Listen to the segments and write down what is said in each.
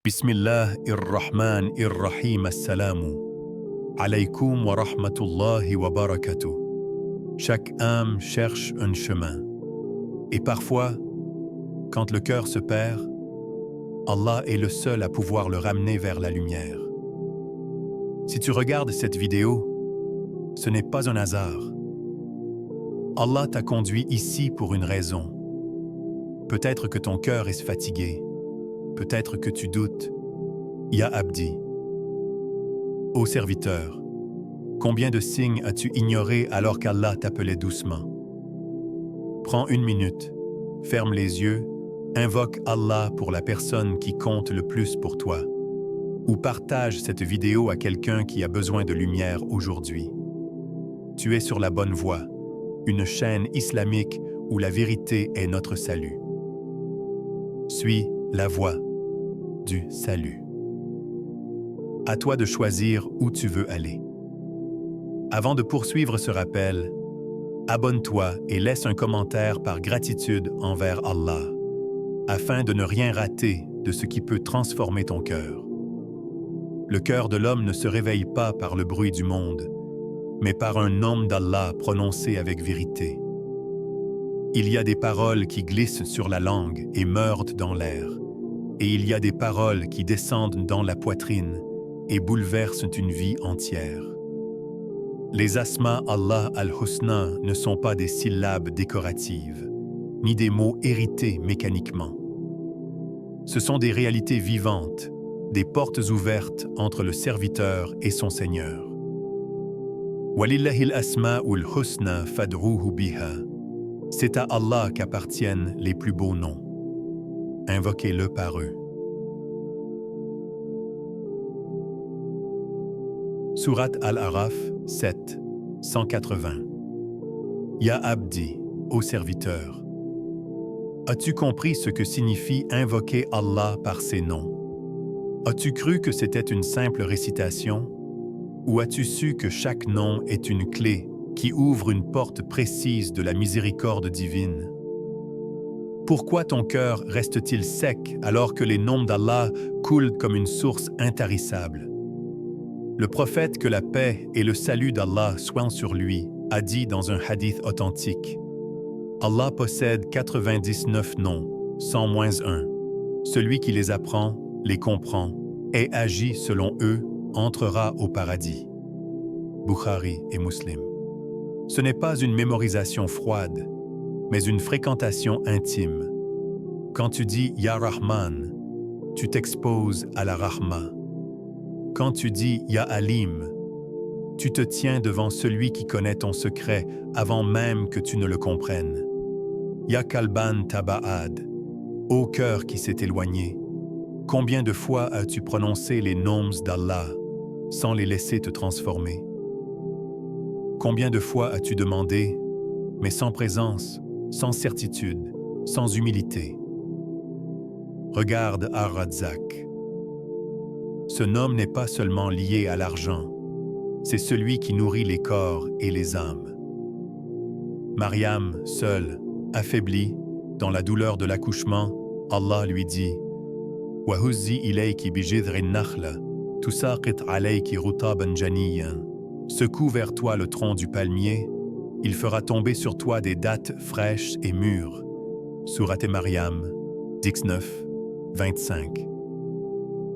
Bismillah ir-Rahman ir-Rahim Assalamu alaykum wa rahmatullahi wa barakatuh. Chaque âme cherche un chemin. Et parfois, quand le cœur se perd, Allah est le seul à pouvoir le ramener vers la lumière. Si tu regardes cette vidéo, ce n'est pas un hasard. Allah t'a conduit ici pour une raison. Peut-être que ton cœur est fatigué. Peut-être que tu doutes. Ya Abdi. Ô serviteur, combien de signes as-tu ignorés alors qu'Allah t'appelait doucement? Prends une minute, ferme les yeux, invoque Allah pour la personne qui compte le plus pour toi, ou partage cette vidéo à quelqu'un qui a besoin de lumière aujourd'hui. Tu es sur la bonne voie, une chaîne islamique où la vérité est notre salut. Suis la voie du salut. À toi de choisir où tu veux aller. Avant de poursuivre ce rappel, abonne-toi et laisse un commentaire par gratitude envers Allah, afin de ne rien rater de ce qui peut transformer ton cœur. Le cœur de l'homme ne se réveille pas par le bruit du monde, mais par un nom d'Allah prononcé avec vérité. Il y a des paroles qui glissent sur la langue et meurent dans l'air, et il y a des paroles qui descendent dans la poitrine et bouleversent une vie entière. Les asma Allah al-Husna ne sont pas des syllabes décoratives, ni des mots hérités mécaniquement. Ce sont des réalités vivantes, des portes ouvertes entre le serviteur et son Seigneur. Walillahil asma'ul husna fad'uhu biha. C'est à Allah qu'appartiennent les plus beaux noms. Invoquez-le par eux. Surat Al-Araf 7, 180. Ya Abdi, ô serviteur, as-tu compris ce que signifie invoquer Allah par ses noms? As-tu cru que c'était une simple récitation? Ou as-tu su que chaque nom est une clé qui ouvre une porte précise de la miséricorde divine? Pourquoi ton cœur reste-t-il sec alors que les noms d'Allah coulent comme une source intarissable? Le prophète, que la paix et le salut d'Allah soient sur lui, a dit dans un hadith authentique: Allah possède 99 noms, sans moins un. Celui qui les apprend, les comprend et agit selon eux entrera au paradis. Bukhari et Muslim. Ce n'est pas une mémorisation froide, mais une fréquentation intime. Quand tu dis Ya Rahman, tu t'exposes à la Rahma. Quand tu dis Ya Alim, tu te tiens devant celui qui connaît ton secret avant même que tu ne le comprennes. Ya Kalban Taba'ad, ô cœur qui s'est éloigné, combien de fois as-tu prononcé les noms d'Allah sans les laisser te transformer? Combien de fois as-tu demandé, mais sans présence, sans certitude, sans humilité? Regarde Ar-Razzaq. Ce nom n'est pas seulement lié à l'argent, c'est celui qui nourrit les corps et les âmes. Mariam, seule, affaiblie, dans la douleur de l'accouchement, Allah lui dit: Wa huzzi ilayki bi jidhrin nakhla, tusaqit alayki rutaban janiyyan. Secoue vers toi le tronc du palmier, il fera tomber sur toi des dattes fraîches et mûres. Surat Maryam, 19, 25.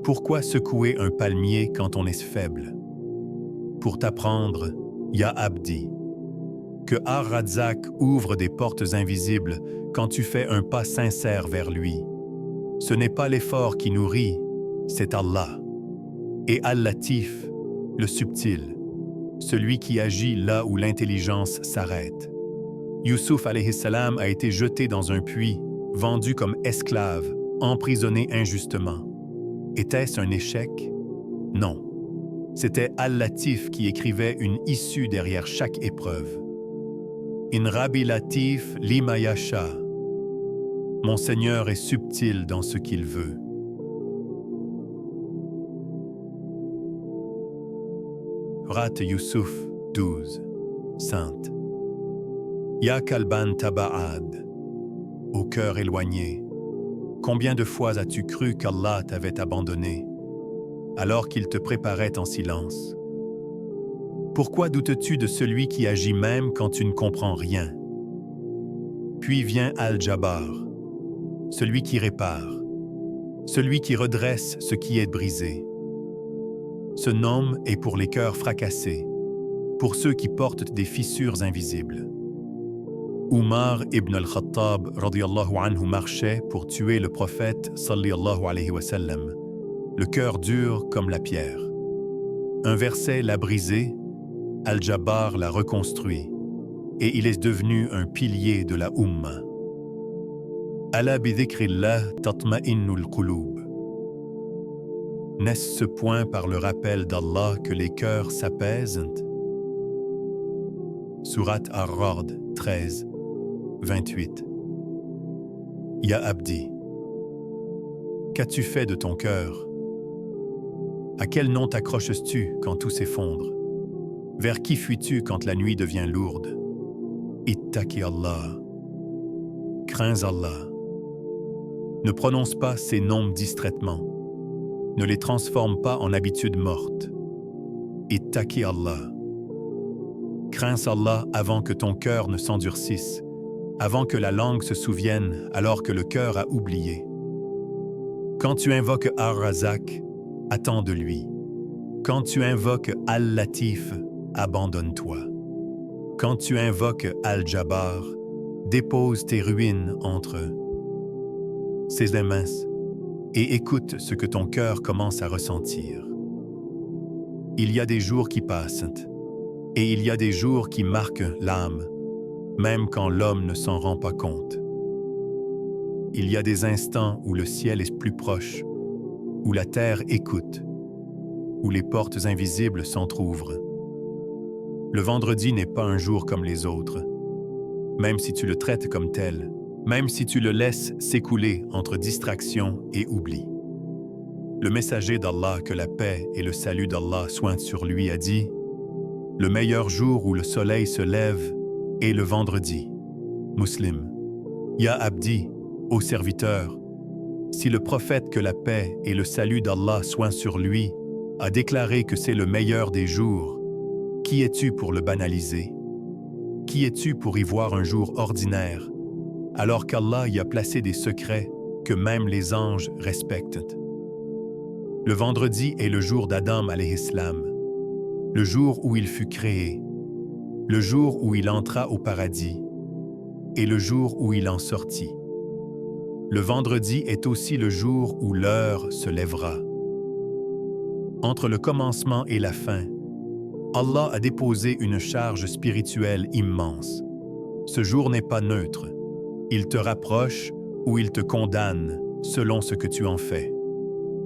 Pourquoi secouer un palmier quand on est faible? Pour t'apprendre, Ya Abdi, que Ar-Razzaq ouvre des portes invisibles quand tu fais un pas sincère vers lui. Ce n'est pas l'effort qui nourrit, c'est Allah. Et Al-Latif, le subtil, celui qui agit là où l'intelligence s'arrête. Youssouf alayhi salam a été jeté dans un puits, vendu comme esclave, emprisonné injustement. Était-ce un échec? Non. C'était Al-Latif qui écrivait une issue derrière chaque épreuve. In Rabbi Latif lima yasha. Mon Seigneur est subtil dans ce qu'il veut. Rat Youssouf 12, Sainte. Ya Kalban Taba'ad, au cœur éloigné, Combien de fois as-tu cru qu'Allah t'avait abandonné, alors qu'il te préparait en silence? Pourquoi doutes-tu de celui qui agit même quand tu ne comprends rien? Puis vient Al-Jabbar, celui qui répare, celui qui redresse ce qui est brisé. Ce nom est pour les cœurs fracassés, pour ceux qui portent des fissures invisibles. Umar ibn al-Khattab radiyallahu anhu marchait pour tuer le prophète sallallahu alayhi wa sallam, le cœur dur comme la pierre. Un verset l'a brisé, Al-Jabbar l'a reconstruit, et il est devenu un pilier de la Ummah. Ala bi dhikrillah tatma'innul qulub. N'est-ce ce point par le rappel d'Allah que les cœurs s'apaisent? Sourate Ar-Ra'd 13, 28. Ya Abdi, qu'as-tu fait de ton cœur? À quel nom t'accroches-tu quand tout s'effondre? Vers qui fuis-tu quand la nuit devient lourde? Ittaqi Allah. Crains Allah. Ne prononce pas ces noms distraitement. Ne les transforme pas en habitudes mortes. Ittaqi Allah. Crains Allah avant que ton cœur ne s'endurcisse, avant que la langue se souvienne alors que le cœur a oublié. Quand tu invoques Ar-Razak, attends de lui. Quand tu invoques Al-Latif, abandonne-toi. Quand tu invoques Al-Jabbar, dépose tes ruines entre ses mains et écoute ce que ton cœur commence à ressentir. Il y a des jours qui passent, et il y a des jours qui marquent l'âme, même quand l'homme ne s'en rend pas compte. Il y a des instants où le ciel est plus proche, où la terre écoute, où les portes invisibles s'entr'ouvrent. Le vendredi n'est pas un jour comme les autres, même si tu le traites comme tel, même si tu le laisses s'écouler entre distraction et oubli. Le messager d'Allah, que la paix et le salut d'Allah soient sur lui, a dit: le meilleur jour où le soleil se lève est le vendredi. Muslim. Ya Abdi, ô serviteur, si le prophète, que la paix et le salut d'Allah soient sur lui, a déclaré que c'est le meilleur des jours, qui es-tu pour le banaliser? Qui es-tu pour y voir un jour ordinaire, alors qu'Allah y a placé des secrets que même les anges respectent? Le vendredi est le jour d'Adam alayhi salam, le jour où il fut créé, le jour où il entra au paradis et le jour où il en sortit. Le vendredi est aussi le jour où l'heure se lèvera. Entre le commencement et la fin, Allah a déposé une charge spirituelle immense. Ce jour n'est pas neutre. Il te rapproche ou il te condamne selon ce que tu en fais.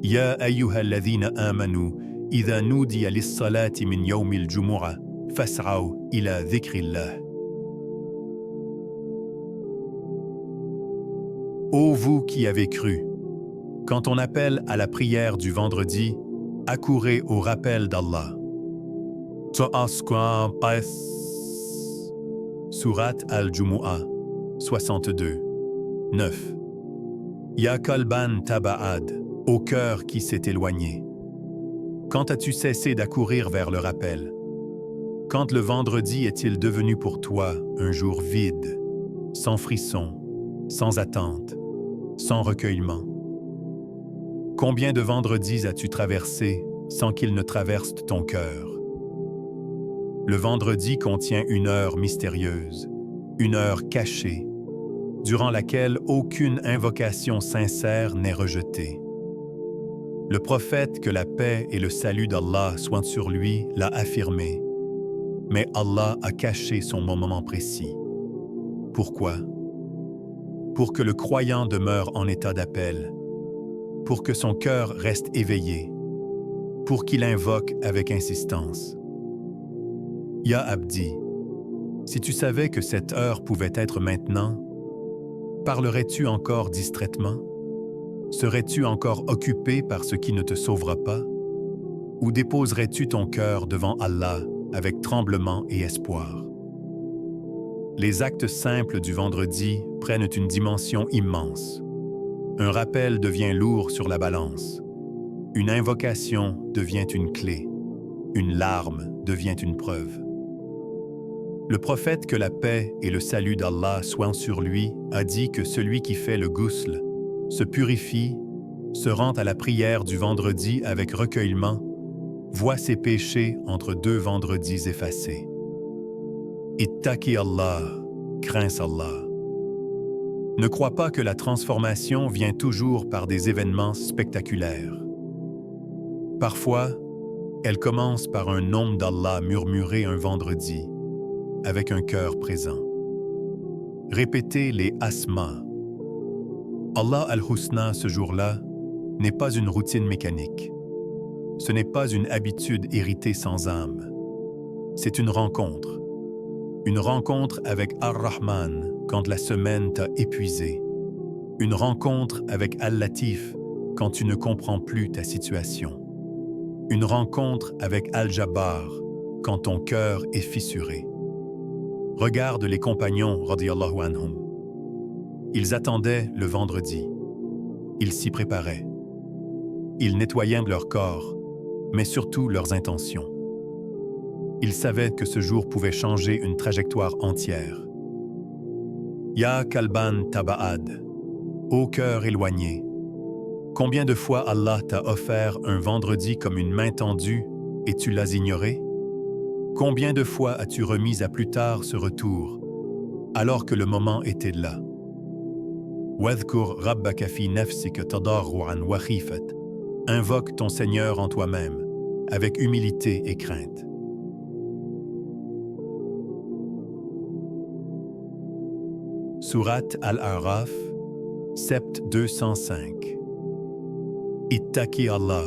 Ya ayyuhalladhina amanu, idha nudiya lis-salati min yawmil jumu'ah, fas'aw ila dhikrillah. Ô vous qui avez cru, quand on appelle à la prière du vendredi, accourez au rappel d'Allah. Sourate Al-Jumu'ah 62, 9. Ya Qalban Taba'ad, au cœur qui s'est éloigné. Quand as-tu cessé d'accourir vers le rappel? Quand le vendredi est-il devenu pour toi un jour vide, sans frisson, sans attente, sans recueillement? Combien de vendredis as-tu traversé sans qu'il ne traverse ton cœur? Le vendredi contient une heure mystérieuse, une heure cachée, durant laquelle aucune invocation sincère n'est rejetée. Le prophète, que la paix et le salut d'Allah soient sur lui, l'a affirmé, mais Allah a caché son moment précis. Pourquoi? Pour que le croyant demeure en état d'appel, pour que son cœur reste éveillé, pour qu'il invoque avec insistance. Ya Abdi, si tu savais que cette heure pouvait être maintenant, parlerais-tu encore distraitement? Serais-tu encore occupé par ce qui ne te sauvera pas? Ou déposerais-tu ton cœur devant Allah avec tremblement et espoir? Les actes simples du vendredi prennent une dimension immense. Un rappel devient lourd sur la balance. Une invocation devient une clé. Une larme devient une preuve. Le prophète, que la paix et le salut d'Allah soient sur lui, a dit que celui qui fait le ghusl se purifie, se rend à la prière du vendredi avec recueillement, voit ses péchés entre 2 vendredis effacés. Ittaqi Allah, crains Allah. Ne crois pas que la transformation vient toujours par des événements spectaculaires. Parfois, elle commence par un nom d'Allah murmuré un vendredi, avec un cœur présent. Répétez les asma. Allah al-Husna ce jour-là n'est pas une routine mécanique. Ce n'est pas une habitude héritée sans âme. C'est une rencontre. Une rencontre avec Ar-Rahman quand la semaine t'a épuisé. Une rencontre avec Al-Latif quand tu ne comprends plus ta situation. Une rencontre avec Al-Jabbar quand ton cœur est fissuré. Regarde les compagnons, radiyallahu anhum. Ils attendaient le vendredi. Ils s'y préparaient. Ils nettoyaient leur corps, mais surtout leurs intentions. Ils savaient que ce jour pouvait changer une trajectoire entière. Ya Kalban Taba'ad, ô cœur éloigné, combien de fois Allah t'a offert un vendredi comme une main tendue et tu l'as ignoré? Combien de fois as-tu remis à plus tard ce retour, alors que le moment était là? Wadhkur rabbaka fi nafsika tadarru'an wa khifat. Invoque ton Seigneur en toi-même, avec humilité et crainte. Sourate Al-A'raf, sept 205. Ittaqi Allah,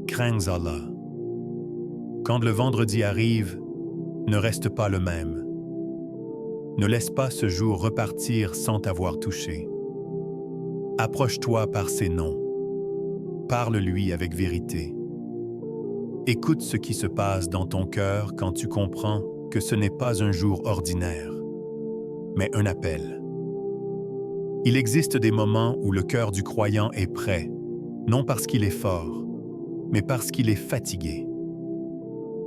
crains Allah. Quand le vendredi arrive, ne reste pas le même. Ne laisse pas ce jour repartir sans t'avoir touché. Approche-toi par ses noms. Parle-lui avec vérité. Écoute ce qui se passe dans ton cœur quand tu comprends que ce n'est pas un jour ordinaire, mais un appel. Il existe des moments où le cœur du croyant est prêt, non parce qu'il est fort, mais parce qu'il est fatigué.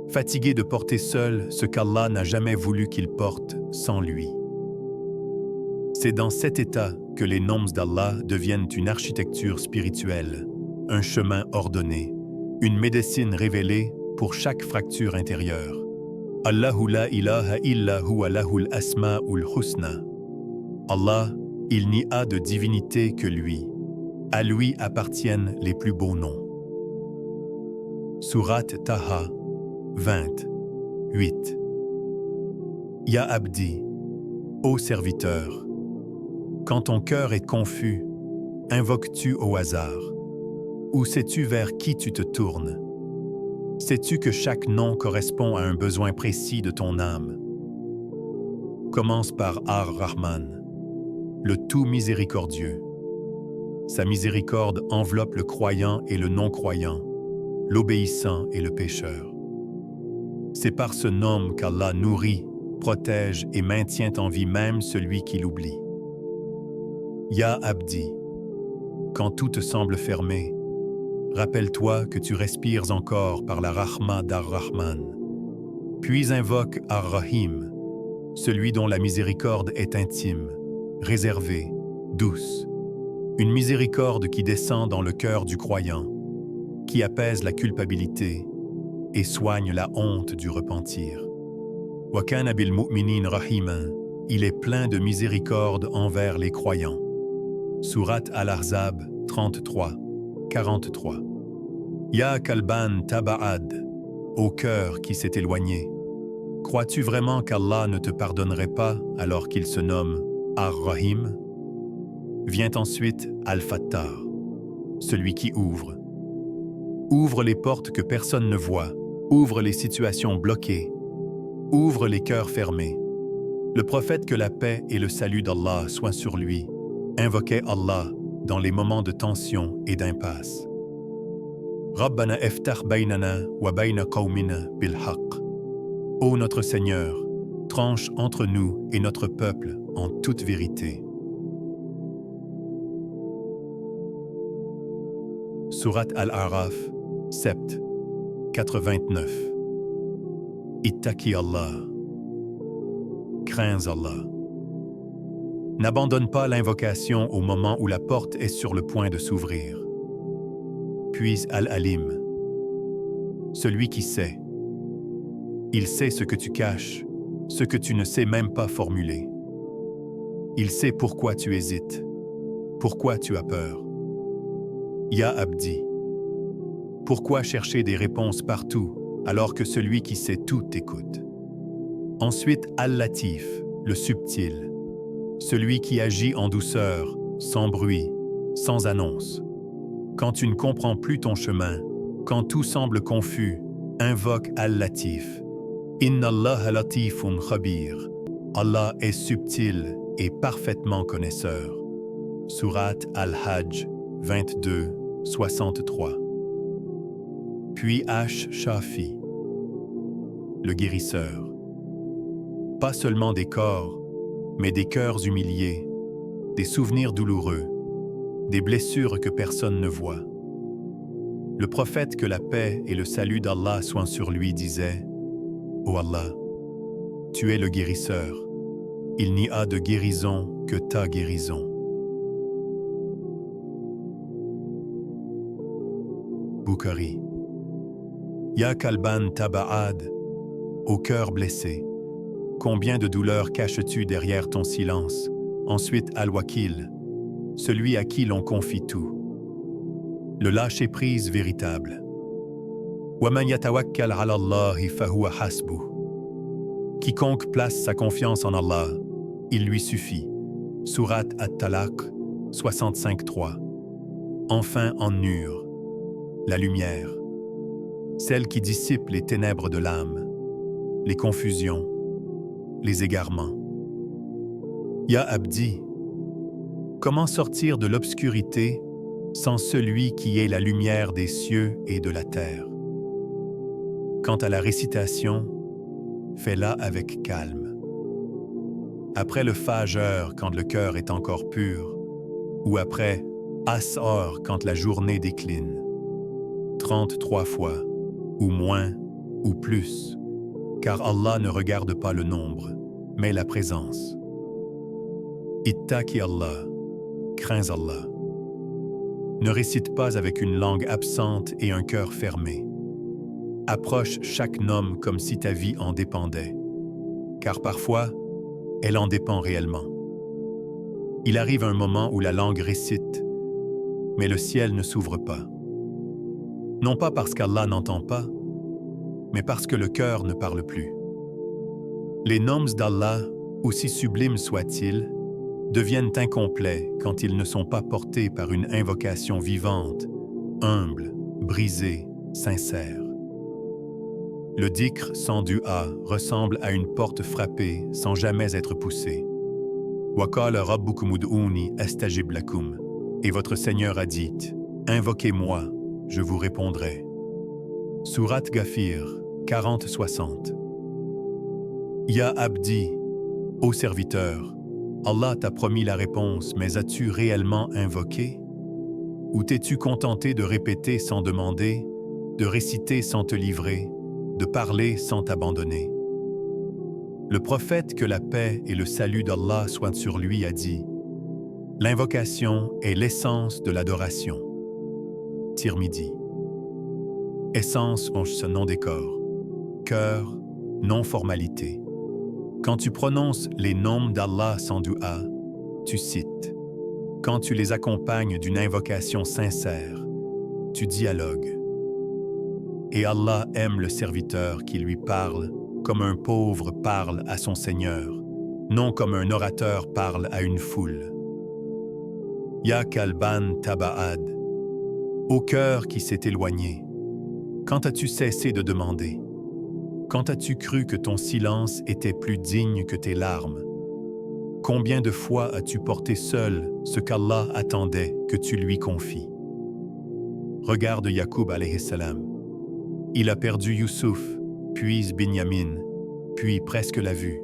Fatigué de porter seul ce qu'Allah n'a jamais voulu qu'il porte sans lui. C'est dans cet état que les noms d'Allah deviennent une architecture spirituelle, un chemin ordonné, une médecine révélée pour chaque fracture intérieure. Allahu la ilaha illa huwa lahul asma'ul husna. Allah, il n'y a de divinité que lui. À lui appartiennent les plus beaux noms. Sourate Taha 28. Ya Abdi, ô serviteur, quand ton cœur est confus, invoques-tu au hasard? Ou sais-tu vers qui tu te tournes? Sais-tu que chaque nom correspond à un besoin précis de ton âme? Commence par Ar-Rahman, le tout miséricordieux. Sa miséricorde enveloppe le croyant et le non-croyant, l'obéissant et le pécheur. C'est par ce nom qu'Allah nourrit, protège et maintient en vie même celui qui l'oublie. Ya Abdi, quand tout te semble fermé, rappelle-toi que tu respires encore par la Rahma d'Ar-Rahman. Puis invoque Ar-Rahim, celui dont la miséricorde est intime, réservée, douce. Une miséricorde qui descend dans le cœur du croyant, qui apaise la culpabilité et soigne la honte du repentir. Wa kana bil mu'minin rahiman, il est plein de miséricorde envers les croyants. Sourate Al-Ahzab 33, 43. Ya Kalban Taba'ad, au cœur qui s'est éloigné, crois-tu vraiment qu'Allah ne te pardonnerait pas alors qu'il se nomme Ar-Rahim? Vient ensuite Al-Fattar, celui qui ouvre. Ouvre les portes que personne ne voit, ouvre les situations bloquées, ouvre les cœurs fermés. Le prophète, que la paix et le salut d'Allah soient sur lui, invoquait Allah dans les moments de tension et d'impasse. Rabbana iftah baynana wa bayna qawmina bil haqq. Ô notre Seigneur, tranche entre nous et notre peuple en toute vérité. Surat Al-A'raf, sept, 89. Ittaqi Allah. Crains Allah. N'abandonne pas l'invocation au moment où la porte est sur le point de s'ouvrir. Puis Al-Alim. Celui qui sait. Il sait ce que tu caches, ce que tu ne sais même pas formuler. Il sait pourquoi tu hésites, pourquoi tu as peur. Ya Abdi. Pourquoi chercher des réponses partout alors que celui qui sait tout t'écoute? Ensuite, Al-Latif, le subtil, celui qui agit en douceur, sans bruit, sans annonce. Quand tu ne comprends plus ton chemin, quand tout semble confus, invoque Al-Latif. Inna Allah latifun khabir. Allah est subtil et parfaitement connaisseur. Surat Al-Hajj 22, 63. Puis Ash-Shafi, le guérisseur. Pas seulement des corps, mais des cœurs humiliés, des souvenirs douloureux, des blessures que personne ne voit. Le prophète, que la paix et le salut d'Allah soient sur lui, disait: « Ô Allah, tu es le guérisseur. Il n'y a de guérison que ta guérison. » Bukhari. Ya Kalban Taba'ad, au cœur blessé. Combien de douleurs caches-tu derrière ton silence? Ensuite Al-Wakil, celui à qui l'on confie tout. Le lâcher-prise véritable. وَمَنْ يَتَوَكَّلْ عَلَى اللَّهِ فَهُوَ حَسْبُهُ. Quiconque place sa confiance en Allah, il lui suffit. Surat At-Talaq 65.3. Enfin En-Nur, la lumière, celle qui dissipe les ténèbres de l'âme, les confusions, les égarements. Ya Abdi, comment sortir de l'obscurité sans celui qui est la lumière des cieux et de la terre? Quant à la récitation, fais-la avec calme. Après le Fajr quand le cœur est encore pur, ou après Asr quand la journée décline. 33 fois, ou moins, ou plus, car Allah ne regarde pas le nombre, mais la présence. Ittaqi Allah, crains Allah. Ne récite pas avec une langue absente et un cœur fermé. Approche chaque nom comme si ta vie en dépendait, car parfois, elle en dépend réellement. Il arrive un moment où la langue récite, mais le ciel ne s'ouvre pas. Non pas parce qu'Allah n'entend pas, mais parce que le cœur ne parle plus. Les noms d'Allah, aussi sublimes soient-ils, deviennent incomplets quand ils ne sont pas portés par une invocation vivante, humble, brisée, sincère. Le dhikr sans dua ressemble à une porte frappée sans jamais être poussée. Wa qala rabbukum ud'uni astajib lakum. Et votre Seigneur a dit: Invoquez-moi, je vous répondrai. Surat Ghafir 40-60. Ya Abdi, ô serviteur, Allah t'a promis la réponse, mais as-tu réellement invoqué? Ou t'es-tu contenté de répéter sans demander, de réciter sans te livrer, de parler sans t'abandonner? Le prophète, que la paix et le salut d'Allah soient sur lui, a dit: L'invocation est l'essence de l'adoration. Tirmidhi. Essence, ce non-décor. Cœur, non-formalité. Quand tu prononces les noms d'Allah sans dua, tu cites. Quand tu les accompagnes d'une invocation sincère, tu dialogues. Et Allah aime le serviteur qui lui parle comme un pauvre parle à son Seigneur, non comme un orateur parle à une foule. Ya Kalban Taba'ad, au cœur qui s'est éloigné, quand as-tu cessé de demander? Quand as-tu cru que ton silence était plus digne que tes larmes? Combien de fois as-tu porté seul ce qu'Allah attendait que tu lui confies? Regarde Yacoub alayhi salam. Il a perdu Youssouf, puis Binyamin, puis presque l'a vue.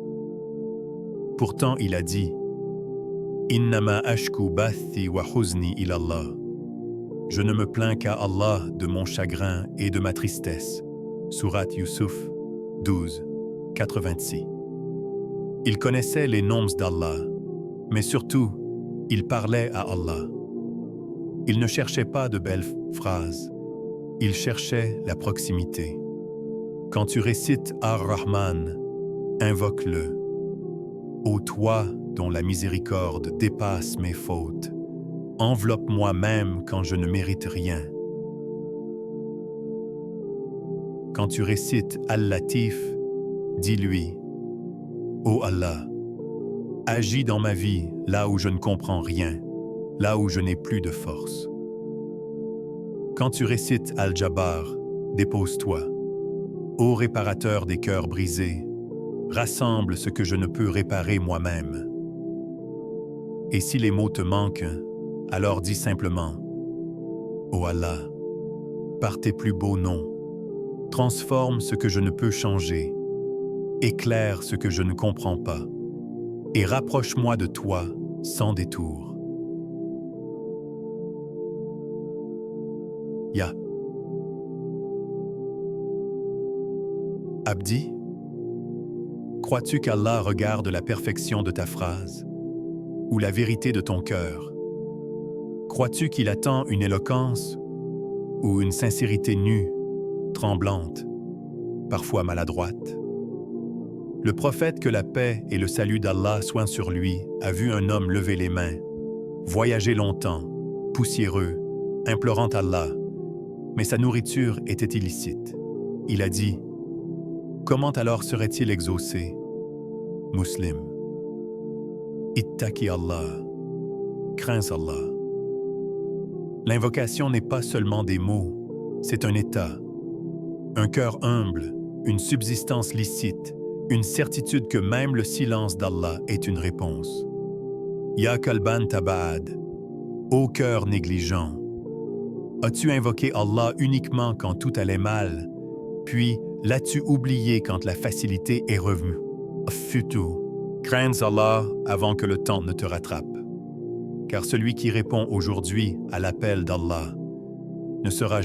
Pourtant il a dit: Innama ashku bathi wa huzni ilallah. Je ne me plains qu'à Allah de mon chagrin et de ma tristesse. Sourate Yusuf 12, 86. Il connaissait les noms d'Allah, mais surtout, il parlait à Allah. Il ne cherchait pas de belles phrases, il cherchait la proximité. Quand tu récites Ar-Rahman, invoque-le. Ô toi dont la miséricorde dépasse mes fautes, enveloppe-moi même quand je ne mérite rien. Quand tu récites Al-Latif, dis-lui, ô Allah, agis dans ma vie là où je ne comprends rien, là où je n'ai plus de force. Quand tu récites Al-Jabbar, dépose-toi. Ô réparateur des cœurs brisés, rassemble ce que je ne peux réparer moi-même. Et si les mots te manquent, alors dis simplement, ô Allah, par tes plus beaux noms, transforme ce que je ne peux changer, éclaire ce que je ne comprends pas, et rapproche-moi de toi sans détour. Ya. Abdi, crois-tu qu'Allah regarde la perfection de ta phrase ou la vérité de ton cœur? Crois-tu qu'il attend une éloquence ou une sincérité nue, tremblante, parfois maladroite? Le prophète, que la paix et le salut d'Allah soient sur lui, a vu un homme lever les mains, voyager longtemps, poussiéreux, implorant Allah, mais sa nourriture était illicite. Il a dit, comment alors serait-il exaucé? Muslim. Ittaqi Allah. Crains Allah. L'invocation n'est pas seulement des mots, c'est un état. Un cœur humble, une subsistance licite, une certitude que même le silence d'Allah est une réponse. Ya qalban taba'ad, ô cœur négligent. As-tu invoqué Allah uniquement quand tout allait mal, puis l'as-tu oublié quand la facilité est revenue? Futu, crains Allah avant que le temps ne te rattrape. Car celui qui répond aujourd'hui à l'appel d'Allah ne sera